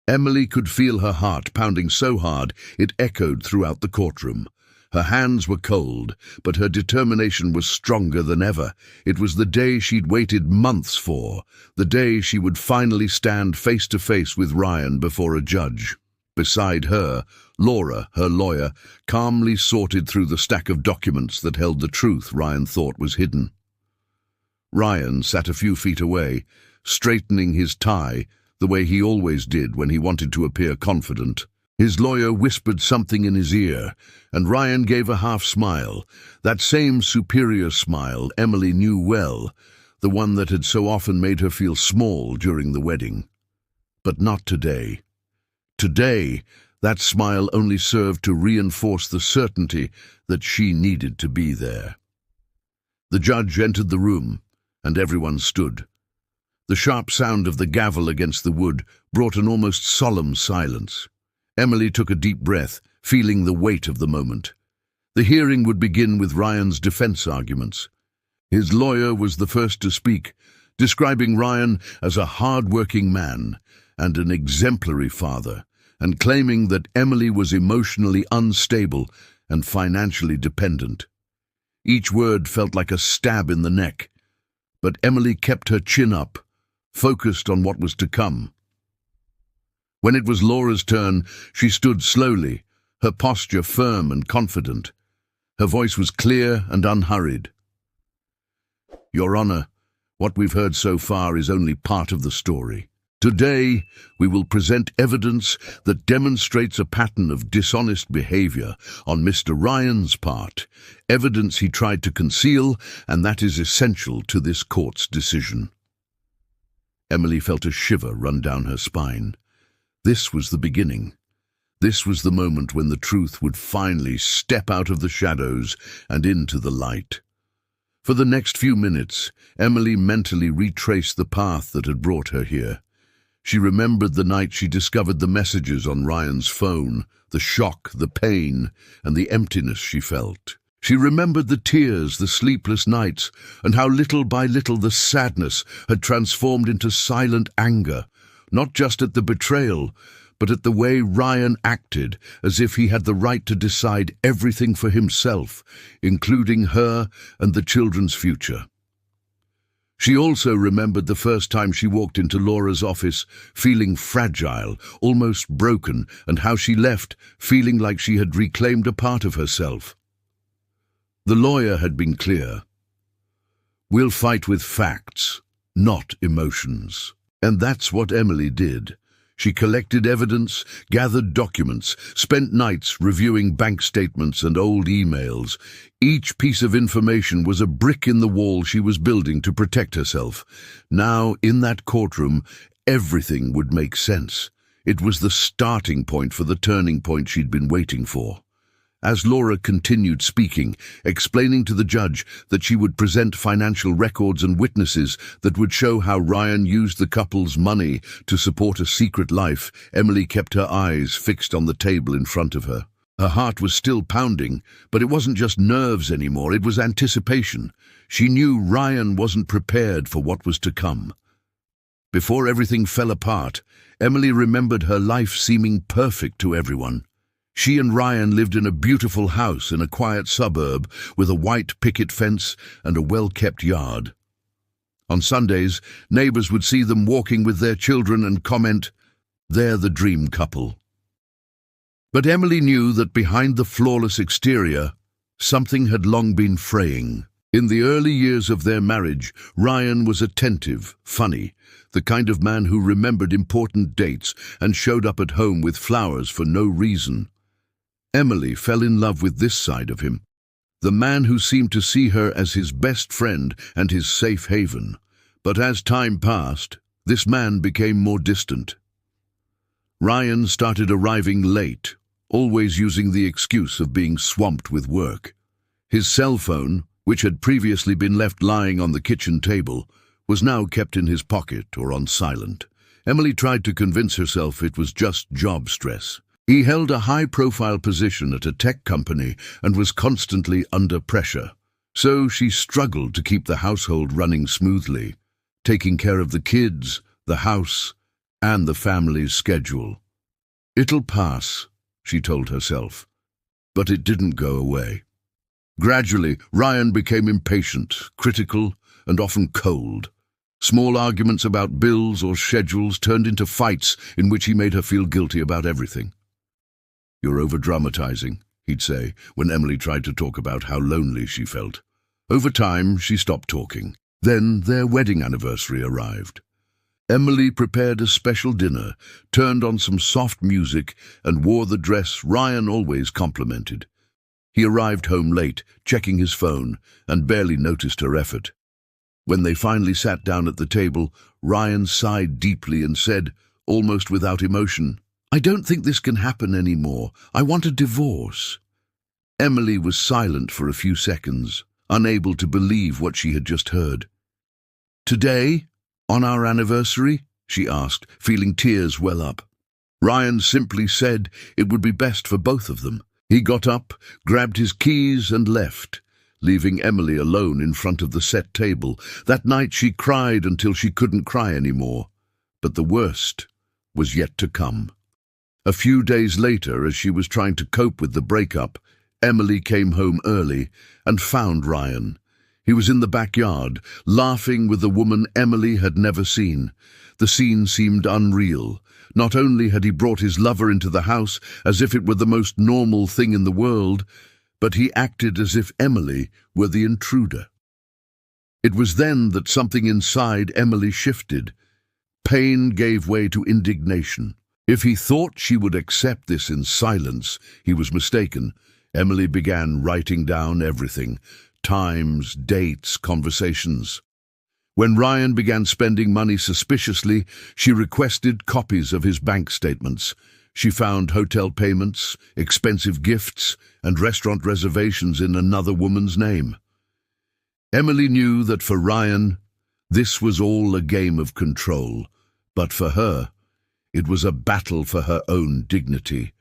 Emily could feel her heart pounding so hard it echoed throughout the courtroom. Her hands were cold, but her determination was stronger than ever. It was the day she'd waited months for, the day she would finally stand face to face with Ryan before a judge. Beside her, Laura, her lawyer, calmly sorted through the stack of documents that held the truth Ryan thought was hidden. Ryan sat a few feet away, straightening his tie, the way he always did when he wanted to appear confident. His lawyer whispered something in his ear, and Ryan gave a half-smile, that same superior smile Emily knew well, the one that had so often made her feel small during the wedding. But not today. Today, that smile only served to reinforce the certainty that she needed to be there. The judge entered the room, and everyone stood. The sharp sound of the gavel against the wood brought an almost solemn silence. Emily took a deep breath, feeling the weight of the moment. The hearing would begin with Ryan's defense arguments. His lawyer was the first to speak, describing Ryan as a hard-working man and an exemplary father, and claiming that Emily was emotionally unstable and financially dependent. Each word felt like a stab in the neck, but Emily kept her chin up, focused on what was to come. When it was Laura's turn, she stood slowly, her posture firm and confident. Her voice was clear and unhurried. "Your Honor, what we've heard so far is only part of the story. Today, we will present evidence that demonstrates a pattern of dishonest behavior on Mr. Ryan's part, evidence he tried to conceal, and that is essential to this court's decision." Emily felt a shiver run down her spine. This was the beginning. This was the moment when the truth would finally step out of the shadows and into the light. For the next few minutes, Emily mentally retraced the path that had brought her here. She remembered the night she discovered the messages on Ryan's phone, the shock, the pain, and the emptiness she felt. She remembered the tears, the sleepless nights, and how little by little the sadness had transformed into silent anger, not just at the betrayal, but at the way Ryan acted, as if he had the right to decide everything for himself, including her and the children's future. She also remembered the first time she walked into Laura's office, feeling fragile, almost broken, and how she left, feeling like she had reclaimed a part of herself. The lawyer had been clear. "We'll fight with facts, not emotions." And that's what Emily did. She collected evidence, gathered documents, spent nights reviewing bank statements and old emails. Each piece of information was a brick in the wall she was building to protect herself. Now, in that courtroom, everything would make sense. It was the starting point for the turning point she'd been waiting for. As Laura continued speaking, explaining to the judge that she would present financial records and witnesses that would show how Ryan used the couple's money to support a secret life, Emily kept her eyes fixed on the table in front of her. Her heart was still pounding, but it wasn't just nerves anymore, it was anticipation. She knew Ryan wasn't prepared for what was to come. Before everything fell apart, Emily remembered her life seeming perfect to everyone. She and Ryan lived in a beautiful house in a quiet suburb with a white picket fence and a well-kept yard. On Sundays, neighbors would see them walking with their children and comment, "They're the dream couple." But Emily knew that behind the flawless exterior, something had long been fraying. In the early years of their marriage, Ryan was attentive, funny, the kind of man who remembered important dates and showed up at home with flowers for no reason. Emily fell in love with this side of him, the man who seemed to see her as his best friend and his safe haven. But as time passed, this man became more distant. Ryan started arriving late, always using the excuse of being swamped with work. His cell phone, which had previously been left lying on the kitchen table, was now kept in his pocket or on silent. Emily tried to convince herself it was just job stress. He held a high-profile position at a tech company and was constantly under pressure, so she struggled to keep the household running smoothly, taking care of the kids, the house, and the family's schedule. It'll pass, she told herself, but it didn't go away. Gradually, Ryan became impatient, critical, and often cold. Small arguments about bills or schedules turned into fights in which he made her feel guilty about everything. "You're over-dramatizing," he'd say, when Emily tried to talk about how lonely she felt. Over time, she stopped talking. Then their wedding anniversary arrived. Emily prepared a special dinner, turned on some soft music, and wore the dress Ryan always complimented. He arrived home late, checking his phone, and barely noticed her effort. When they finally sat down at the table, Ryan sighed deeply and said, almost without emotion, "I don't think this can happen anymore. I want a divorce." Emily was silent for a few seconds, unable to believe what she had just heard. "Today, on our anniversary?" she asked, feeling tears well up. Ryan simply said it would be best for both of them. He got up, grabbed his keys and left, leaving Emily alone in front of the set table. That night she cried until she couldn't cry anymore. But the worst was yet to come. A few days later, as she was trying to cope with the breakup, Emily came home early and found Ryan. He was in the backyard, laughing with a woman Emily had never seen. The scene seemed unreal. Not only had he brought his lover into the house as if it were the most normal thing in the world, but he acted as if Emily were the intruder. It was then that something inside Emily shifted. Pain gave way to indignation. If he thought she would accept this in silence, he was mistaken. Emily began writing down everything: times, dates, conversations. When Ryan began spending money suspiciously, she requested copies of his bank statements. She found hotel payments, expensive gifts, and restaurant reservations in another woman's name. Emily knew that for Ryan, this was all a game of control, but for her, it was a battle for her own dignity.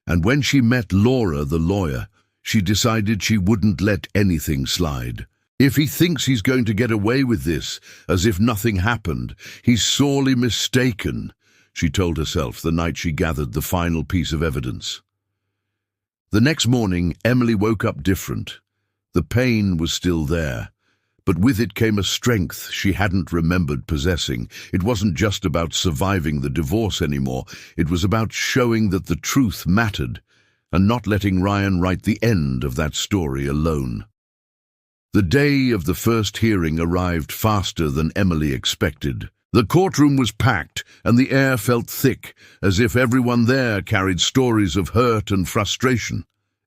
And when she met Laura, the lawyer, she decided she wouldn't let anything slide. If he thinks he's going to get away with this, as if nothing happened, he's sorely mistaken, she told herself the night she gathered the final piece of evidence. The next morning, Emily woke up different. The pain was still there, but with it came a strength she hadn't remembered possessing. It wasn't just about surviving the divorce anymore. It was about showing that the truth mattered, and not letting Ryan write the end of that story alone. The day of the first hearing arrived faster than Emily expected. The courtroom was packed, and the air felt thick, as if everyone there carried stories of hurt and frustration.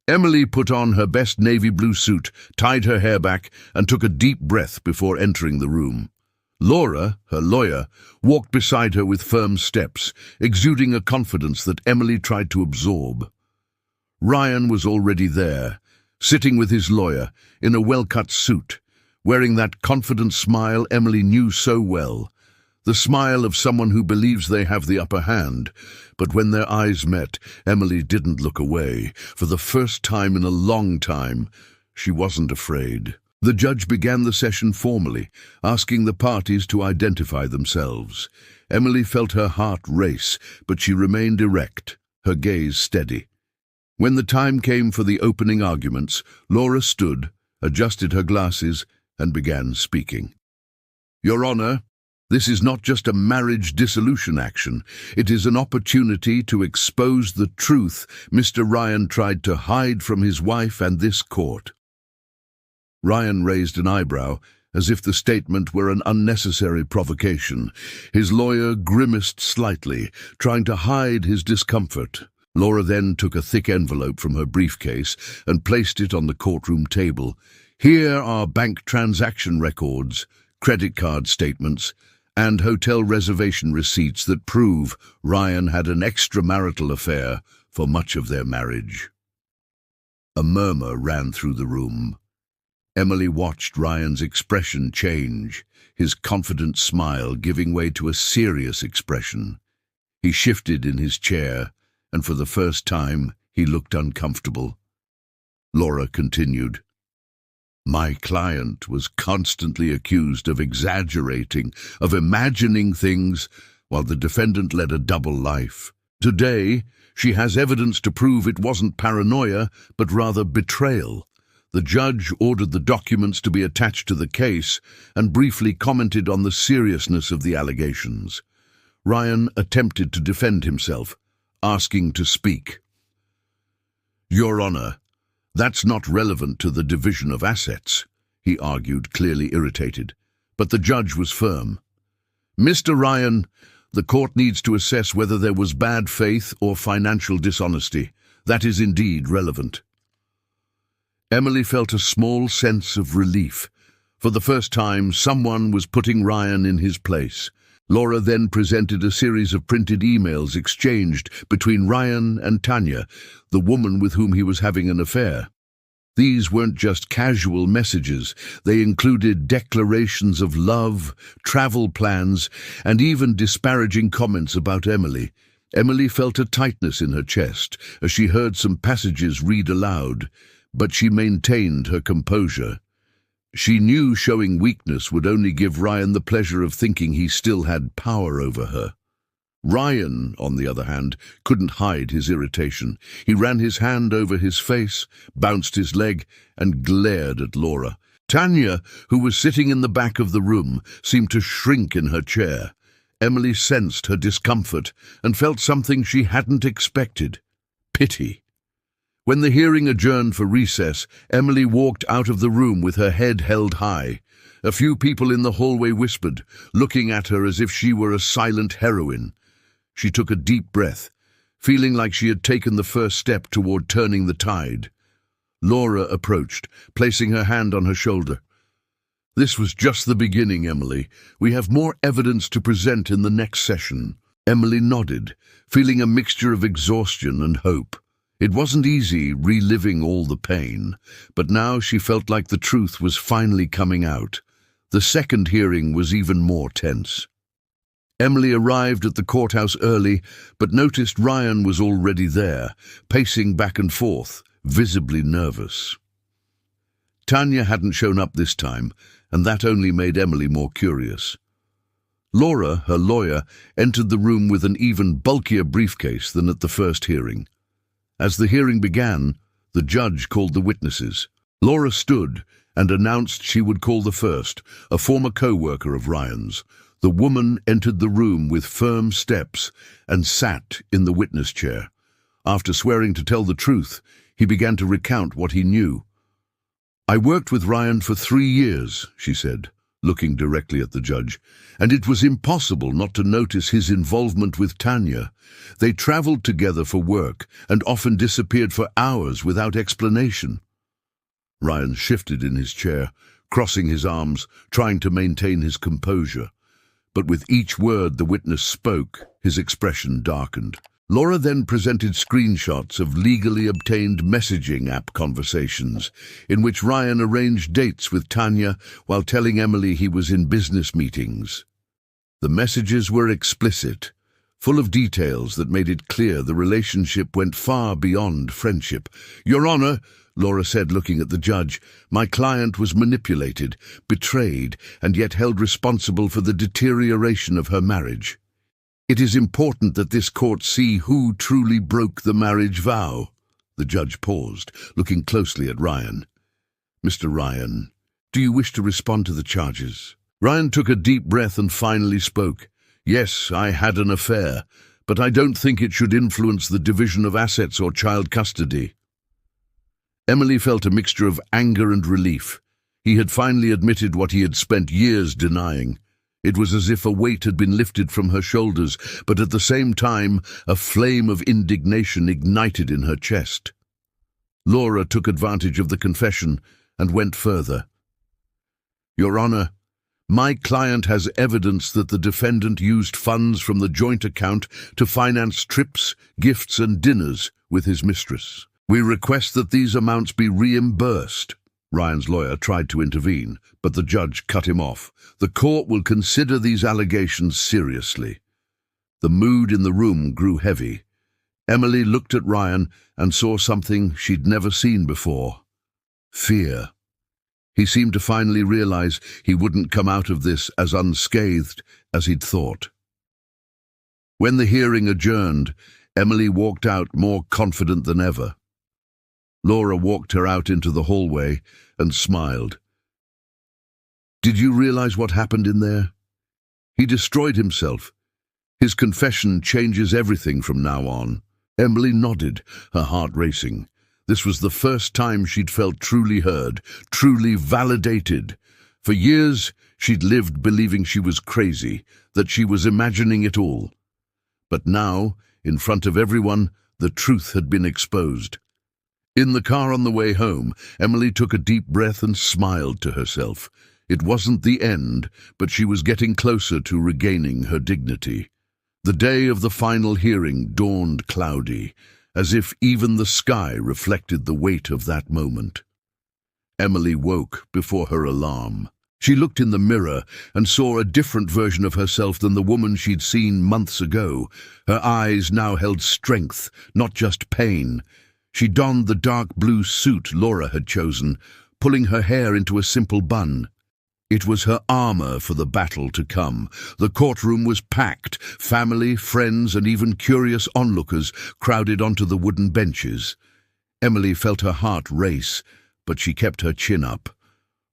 Emily put on her best navy blue suit, tied her hair back, and took a deep breath before entering the room. Laura, her lawyer, walked beside her with firm steps, exuding a confidence that Emily tried to absorb. Ryan was already there, sitting with his lawyer, in a well-cut suit, wearing that confident smile Emily knew so well, the smile of someone who believes they have the upper hand. But when their eyes met, Emily didn't look away. For the first time in a long time, she wasn't afraid. The judge began the session formally, asking the parties to identify themselves. Emily felt her heart race, but she remained erect, her gaze steady. When the time came for the opening arguments, Laura stood, adjusted her glasses, and began speaking. "Your Honor, this is not just a marriage dissolution action. It is an opportunity to expose the truth Mr. Ryan tried to hide from his wife and this court." Ryan raised an eyebrow, as if the statement were an unnecessary provocation. His lawyer grimaced slightly, trying to hide his discomfort. Laura then took a thick envelope from her briefcase and placed it on the courtroom table. "Here are bank transaction records, credit card statements, and hotel reservation receipts that prove Ryan had an extramarital affair for much of their marriage." A murmur ran through the room. Emily watched Ryan's expression change, his confident smile giving way to a serious expression. He shifted in his chair, and for the first time he looked uncomfortable. Laura continued, "My client was constantly accused of exaggerating, of imagining things, while the defendant led a double life. Today, she has evidence to prove it wasn't paranoia, but rather betrayal. The judge ordered the documents to be attached to the case and briefly commented on the seriousness of the allegations. Ryan attempted to defend himself, asking to speak. "Your Honor, that's not relevant to the division of assets," he argued, clearly irritated. But the judge was firm. "Mr. Ryan, the court needs to assess whether there was bad faith or financial dishonesty. That is indeed relevant." Emily felt a small sense of relief. For the first time, someone was putting Ryan in his place. Laura then presented a series of printed emails exchanged between Ryan and Tanya, the woman with whom he was having an affair. These weren't just casual messages. They included declarations of love, travel plans, and even disparaging comments about Emily. Emily felt a tightness in her chest as she heard some passages read aloud, but she maintained her composure. She knew showing weakness would only give Ryan the pleasure of thinking he still had power over her. Ryan, on the other hand, couldn't hide his irritation. He ran his hand over his face, bounced his leg, and glared at Laura. Tanya, who was sitting in the back of the room, seemed to shrink in her chair. Emily sensed her discomfort and felt something she hadn't expected: pity. When the hearing adjourned for recess, Emily walked out of the room with her head held high. A few people in the hallway whispered, looking at her as if she were a silent heroine. She took a deep breath, feeling like she had taken the first step toward turning the tide. Laura approached, placing her hand on her shoulder. "This was just the beginning, Emily. We have more evidence to present in the next session." Emily nodded, feeling a mixture of exhaustion and hope. It wasn't easy reliving all the pain, but now she felt like the truth was finally coming out. The second hearing was even more tense. Emily arrived at the courthouse early, but noticed Ryan was already there, pacing back and forth, visibly nervous. Tanya hadn't shown up this time, and that only made Emily more curious. Laura, her lawyer, entered the room with an even bulkier briefcase than at the first hearing. As the hearing began, the judge called the witnesses. Laura stood and announced she would call the first, a former co-worker of Ryan's. The woman entered the room with firm steps and sat in the witness chair. After swearing to tell the truth, he began to recount what he knew. "I worked with Ryan for 3 years," she said, looking directly at the judge, "and it was impossible not to notice his involvement with Tanya. They traveled together for work and often disappeared for hours without explanation." Ryan shifted in his chair, crossing his arms, trying to maintain his composure. But with each word the witness spoke, his expression darkened. Laura then presented screenshots of legally obtained messaging app conversations, in which Ryan arranged dates with Tanya while telling Emily he was in business meetings. The messages were explicit, full of details that made it clear the relationship went far beyond friendship. "Your Honor," Laura said, looking at the judge, "my client was manipulated, betrayed, and yet held responsible for the deterioration of her marriage. It is important that this court see who truly broke the marriage vow." The judge paused, looking closely at Ryan. "Mr. Ryan, do you wish to respond to the charges?" Ryan took a deep breath and finally spoke. "Yes, I had an affair, but I don't think it should influence the division of assets or child custody." Emily felt a mixture of anger and relief. He had finally admitted what he had spent years denying. It was as if a weight had been lifted from her shoulders, but at the same time, a flame of indignation ignited in her chest. Laura took advantage of the confession and went further. "Your Honor, my client has evidence that the defendant used funds from the joint account to finance trips, gifts, and dinners with his mistress. We request that these amounts be reimbursed." Ryan's lawyer tried to intervene, but the judge cut him off. "The court will consider these allegations seriously." The mood in the room grew heavy. Emily looked at Ryan and saw something she'd never seen before: fear. He seemed to finally realize he wouldn't come out of this as unscathed as he'd thought. When the hearing adjourned, Emily walked out more confident than ever. Laura walked her out into the hallway and smiled. "Did you realize what happened in there? He destroyed himself. His confession changes everything from now on." Emily nodded, her heart racing. This was the first time she'd felt truly heard, truly validated. For years, she'd lived believing she was crazy, that she was imagining it all. But now, in front of everyone, the truth had been exposed. In the car on the way home, Emily took a deep breath and smiled to herself. It wasn't the end, but she was getting closer to regaining her dignity. The day of the final hearing dawned cloudy, as if even the sky reflected the weight of that moment. Emily woke before her alarm. She looked in the mirror and saw a different version of herself than the woman she'd seen months ago. Her eyes now held strength, not just pain. She donned the dark blue suit Laura had chosen, pulling her hair into a simple bun. It was her armor for the battle to come. The courtroom was packed. Family, friends, and even curious onlookers crowded onto the wooden benches. Emily felt her heart race, but she kept her chin up.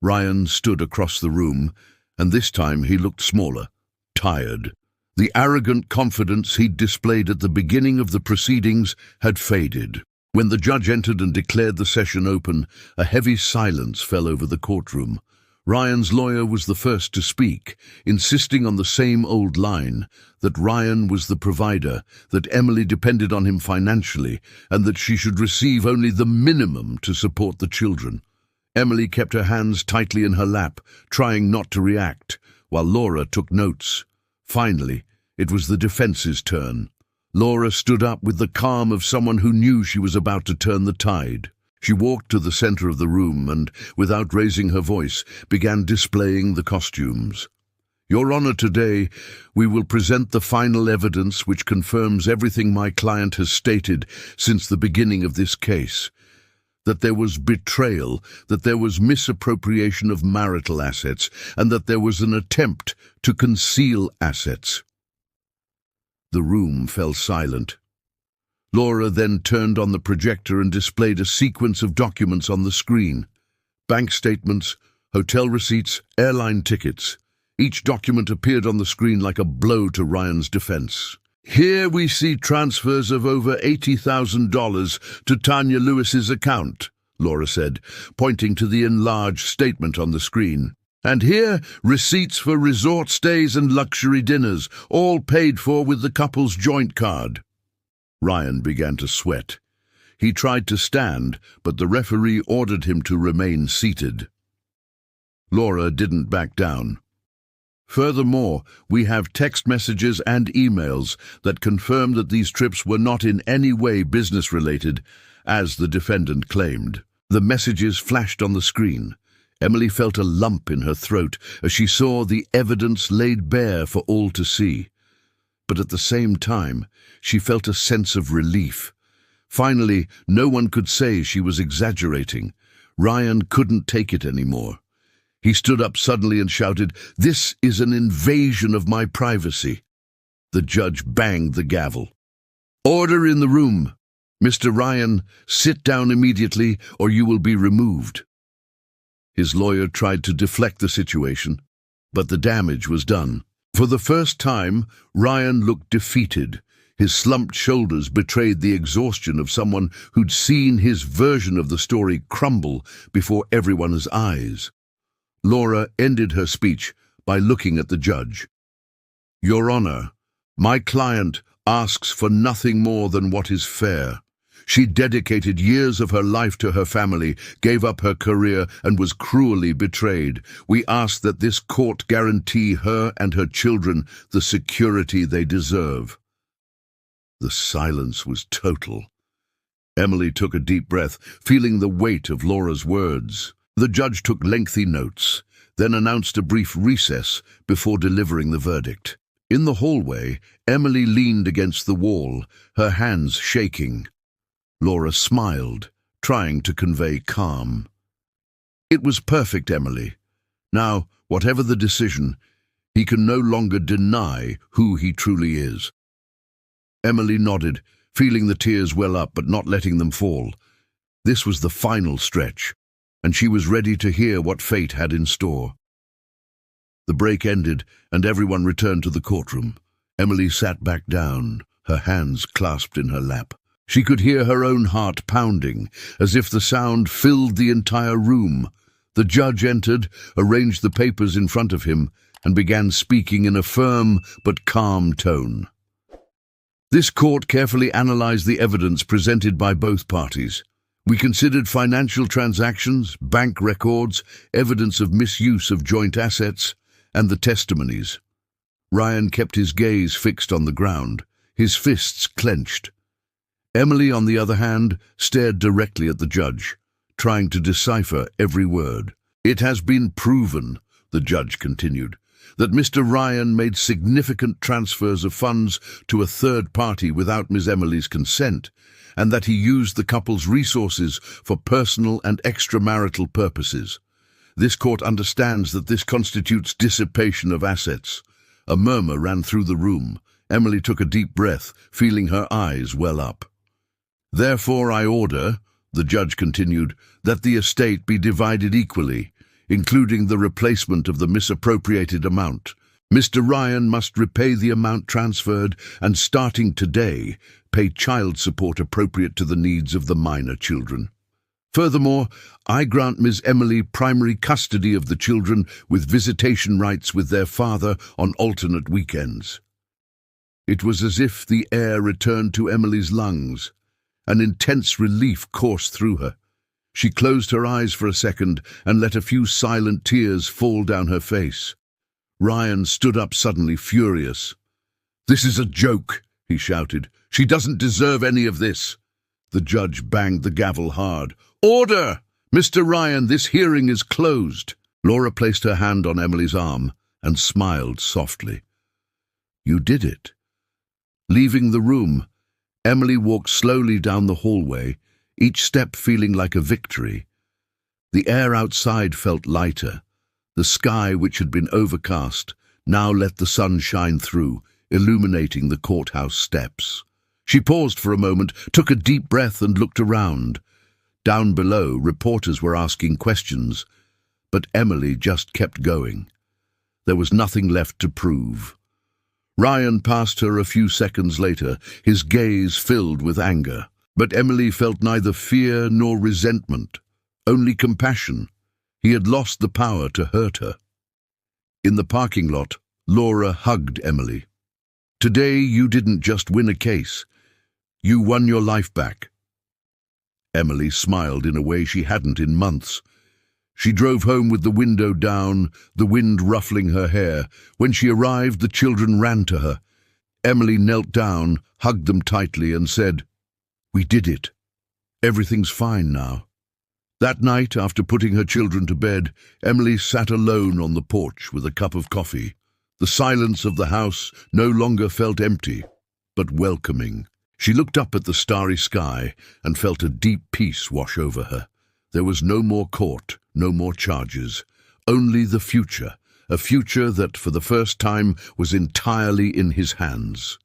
Ryan stood across the room, and this time he looked smaller, tired. The arrogant confidence he'd displayed at the beginning of the proceedings had faded. When the judge entered and declared the session open, a heavy silence fell over the courtroom. Ryan's lawyer was the first to speak, insisting on the same old line, that Ryan was the provider, that Emily depended on him financially, and that she should receive only the minimum to support the children. Emily kept her hands tightly in her lap, trying not to react, while Laura took notes. Finally, it was the defense's turn. Laura stood up with the calm of someone who knew she was about to turn the tide. She walked to the center of the room and, without raising her voice, began displaying the costumes. "Your Honor, today we will present the final evidence which confirms everything my client has stated since the beginning of this case. That there was betrayal, that there was misappropriation of marital assets, and that there was an attempt to conceal assets." The room fell silent. Laura then turned on the projector and displayed a sequence of documents on the screen. Bank statements, hotel receipts, airline tickets. Each document appeared on the screen like a blow to Ryan's defense. "Here we see transfers of over $80,000 to Tanya Lewis's account," Laura said, pointing to the enlarged statement on the screen. "And here, receipts for resort stays and luxury dinners, all paid for with the couple's joint card." Ryan began to sweat. He tried to stand, but the referee ordered him to remain seated. Laura didn't back down. "Furthermore, we have text messages and emails that confirm that these trips were not in any way business-related, as the defendant claimed." The messages flashed on the screen. Emily felt a lump in her throat as she saw the evidence laid bare for all to see. But at the same time, she felt a sense of relief. Finally, no one could say she was exaggerating. Ryan couldn't take it anymore. He stood up suddenly and shouted, "This is an invasion of my privacy." The judge banged the gavel. "Order in the room. Mr. Ryan, sit down immediately or you will be removed." His lawyer tried to deflect the situation, but the damage was done. For the first time, Ryan looked defeated. His slumped shoulders betrayed the exhaustion of someone who'd seen his version of the story crumble before everyone's eyes. Laura ended her speech by looking at the judge. "Your Honor, my client asks for nothing more than what is fair. She dedicated years of her life to her family, gave up her career, and was cruelly betrayed. We ask that this court guarantee her and her children the security they deserve." The silence was total. Emily took a deep breath, feeling the weight of Laura's words. The judge took lengthy notes, then announced a brief recess before delivering the verdict. In the hallway, Emily leaned against the wall, her hands shaking. Laura smiled, trying to convey calm. "It was perfect, Emily. Now, whatever the decision, he can no longer deny who he truly is." Emily nodded, feeling the tears well up but not letting them fall. This was the final stretch, and she was ready to hear what fate had in store. The break ended, and everyone returned to the courtroom. Emily sat back down, her hands clasped in her lap. She could hear her own heart pounding, as if the sound filled the entire room. The judge entered, arranged the papers in front of him, and began speaking in a firm but calm tone. This court carefully analyzed the evidence presented by both parties. We considered financial transactions, bank records, evidence of misuse of joint assets, and the testimonies. Ryan kept his gaze fixed on the ground, his fists clenched. Emily, on the other hand, stared directly at the judge, trying to decipher every word. "It has been proven," the judge continued, "that Mr. Ryan made significant transfers of funds to a third party without Ms. Emily's consent, and that he used the couple's resources for personal and extramarital purposes. This court understands that this constitutes dissipation of assets." A murmur ran through the room. Emily took a deep breath, feeling her eyes well up. "Therefore I order," the judge continued, "that the estate be divided equally, including the replacement of the misappropriated amount. Mr. Ryan must repay the amount transferred and, starting today, pay child support appropriate to the needs of the minor children. Furthermore, I grant Ms. Emily primary custody of the children with visitation rights with their father on alternate weekends." It was as if the air returned to Emily's lungs. An intense relief coursed through her. She closed her eyes for a second and let a few silent tears fall down her face. Ryan stood up suddenly, furious. "This is a joke," he shouted. "She doesn't deserve any of this." The judge banged the gavel hard. "Order! Mr. Ryan, this hearing is closed." Laura placed her hand on Emily's arm and smiled softly. "You did it." Leaving the room, Emily walked slowly down the hallway, each step feeling like a victory. The air outside felt lighter. The sky, which had been overcast, now let the sun shine through, illuminating the courthouse steps. She paused for a moment, took a deep breath and looked around. Down below, reporters were asking questions, but Emily just kept going. There was nothing left to prove. Ryan passed her a few seconds later, his gaze filled with anger. But Emily felt neither fear nor resentment, only compassion. He had lost the power to hurt her. In the parking lot, Laura hugged Emily. "Today you didn't just win a case. You won your life back." Emily smiled in a way she hadn't in months. She drove home with the window down, the wind ruffling her hair. When she arrived, the children ran to her. Emily knelt down, hugged them tightly, and said, "We did it. Everything's fine now." That night, after putting her children to bed, Emily sat alone on the porch with a cup of coffee. The silence of the house no longer felt empty, but welcoming. She looked up at the starry sky and felt a deep peace wash over her. There was no more court, no more charges, only the future, a future that for the first time was entirely in his hands.